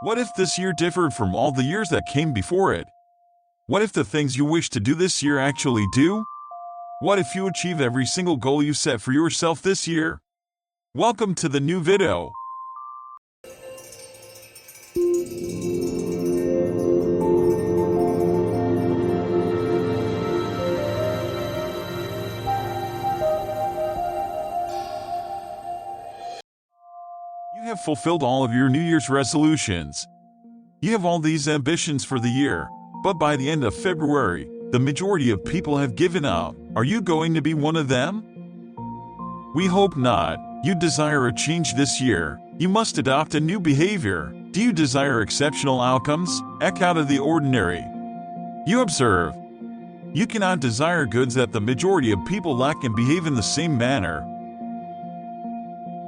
What if this year differed from all the years that came before it? What if the things you wish to do this year actually do? What if you achieve every single goal you set for yourself this year? Welcome to the new video. You have fulfilled all of your New Year's resolutions. You have all these ambitions for the year, but by the end of February, the majority of people have given up. Are you going to be one of them? We hope not. You desire a change this year. You must adopt a new behavior. Do you desire exceptional outcomes? Act out of the ordinary. You observe. You cannot desire goods that the majority of people lack and behave in the same manner.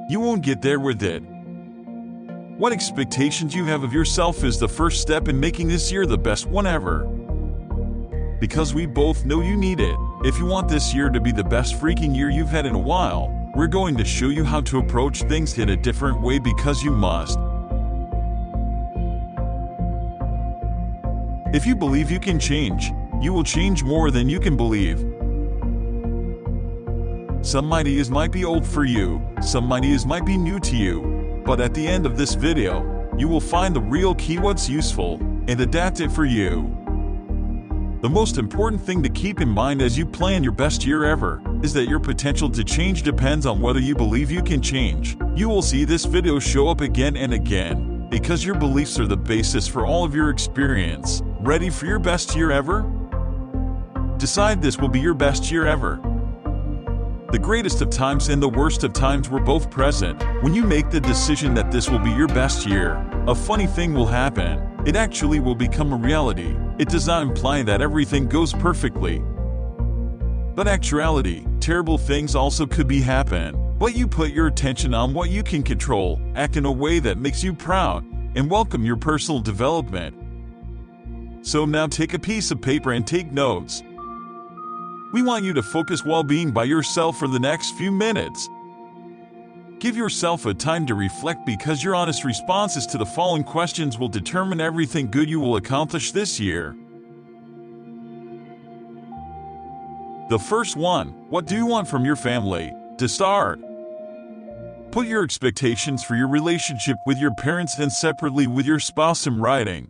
You won't get there with it. What expectations you have of yourself is the first step in making this year the best one ever. Because we both know you need it. If you want this year to be the best freaking year you've had in a while, we're going to show you how to approach things in a different way because you must. If you believe you can change, you will change more than you can believe. Some ideas might be old for you, some ideas might be new to you. But at the end of this video, you will find the real key, what's useful, and adapt it for you. The most important thing to keep in mind as you plan your best year ever is that your potential to change depends on whether you believe you can change. You will see this video show up again and again because your beliefs are the basis for all of your experience. Ready for your best year ever? Decide this will be your best year ever. The greatest of times and the worst of times were both present. When you make the decision that this will be your best year, a funny thing will happen. It actually will become a reality. It does not imply that everything goes perfectly. But actuality, terrible things also could be happen. But you put your attention on what you can control, act in a way that makes you proud, and welcome your personal development. So now take a piece of paper and take notes. We want you to focus while being by yourself for the next few minutes. Give yourself a time to reflect because your honest responses to the following questions will determine everything good you will accomplish this year. The first one, what do you want from your family? To start, put your expectations for your relationship with your parents and separately with your spouse in writing.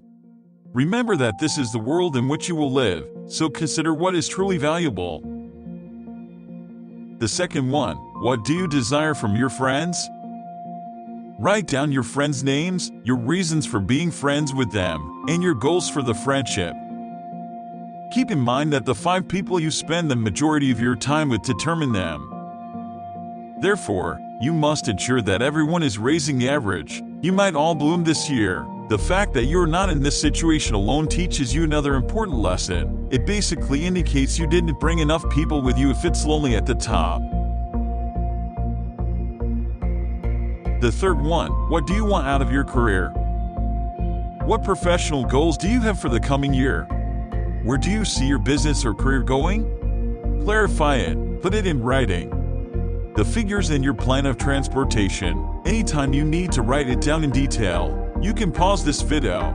Remember that this is the world in which you will live, so consider what is truly valuable. The second one, what do you desire from your friends? Write down your friends' names, your reasons for being friends with them, and your goals for the friendship. Keep in mind that the 5 people you spend the majority of your time with determine them. Therefore, you must ensure that everyone is raising the average. You might all bloom this year. The fact that you're not in this situation alone teaches you another important lesson. It basically indicates you didn't bring enough people with you if it's lonely at the top. The third one, what do you want out of your career? What professional goals do you have for the coming year? Where do you see your business or career going? Clarify it, put it in writing. The figures in your plan of transportation. Anytime you need to write it down in detail, you can pause this video.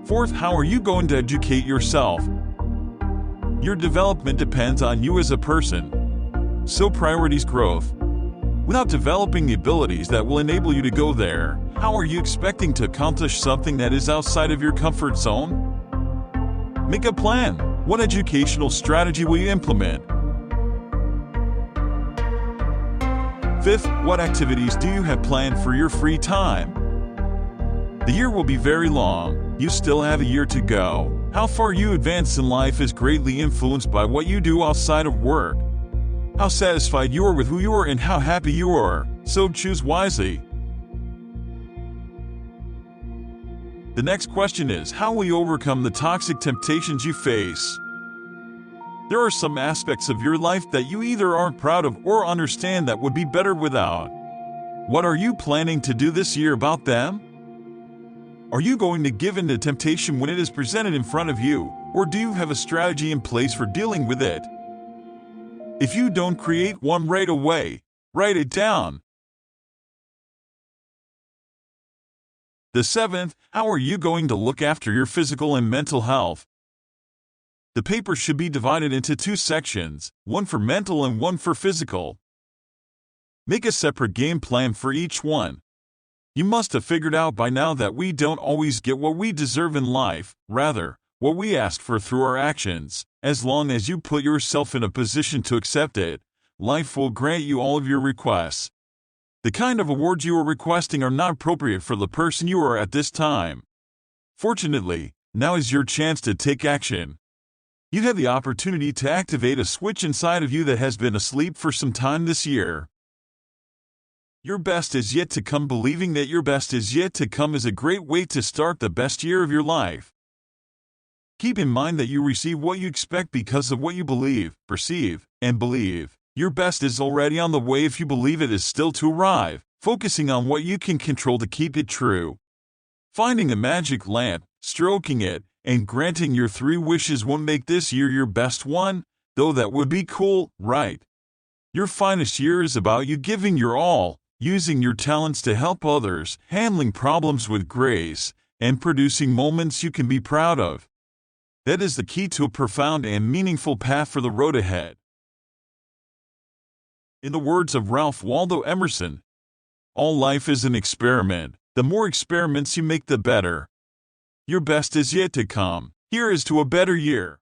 Fourth, how are you going to educate yourself? Your development depends on you as a person. So priorities growth. Without developing the abilities that will enable you to go there, how are you expecting to accomplish something that is outside of your comfort zone? Make a plan. What educational strategy will you implement? Fifth, what activities do you have planned for your free time? The year will be very long. You still have a year to go. How far you advance in life is greatly influenced by what you do outside of work. How satisfied you are with who you are and how happy you are, so choose wisely. The next question is, how will you overcome the toxic temptations you face? There are some aspects of your life that you either aren't proud of or understand that would be better without. What are you planning to do this year about them? Are you going to give in to temptation when it is presented in front of you, or do you have a strategy in place for dealing with it? If you don't create one right away, write it down. The seventh, how are you going to look after your physical and mental health? The paper should be divided into two sections, one for mental and one for physical. Make a separate game plan for each one. You must have figured out by now that we don't always get what we deserve in life, rather, what we ask for through our actions. As long as you put yourself in a position to accept it, life will grant you all of your requests. The kind of awards you are requesting are not appropriate for the person you are at this time. Fortunately, now is your chance to take action. You have the opportunity to activate a switch inside of you that has been asleep for some time this year. Your best is yet to come. Believing that your best is yet to come is a great way to start the best year of your life. Keep in mind that you receive what you expect because of what you believe, perceive, and believe. Your best is already on the way if you believe it is still to arrive, focusing on what you can control to keep it true. Finding a magic lamp, stroking it, and granting your 3 wishes won't make this year your best one, though that would be cool, right? Your finest year is about you giving your all, using your talents to help others, handling problems with grace, and producing moments you can be proud of. That is the key to a profound and meaningful path for the road ahead. In the words of Ralph Waldo Emerson, all life is an experiment. The more experiments you make, the better. Your best is yet to come. Here is to a better year.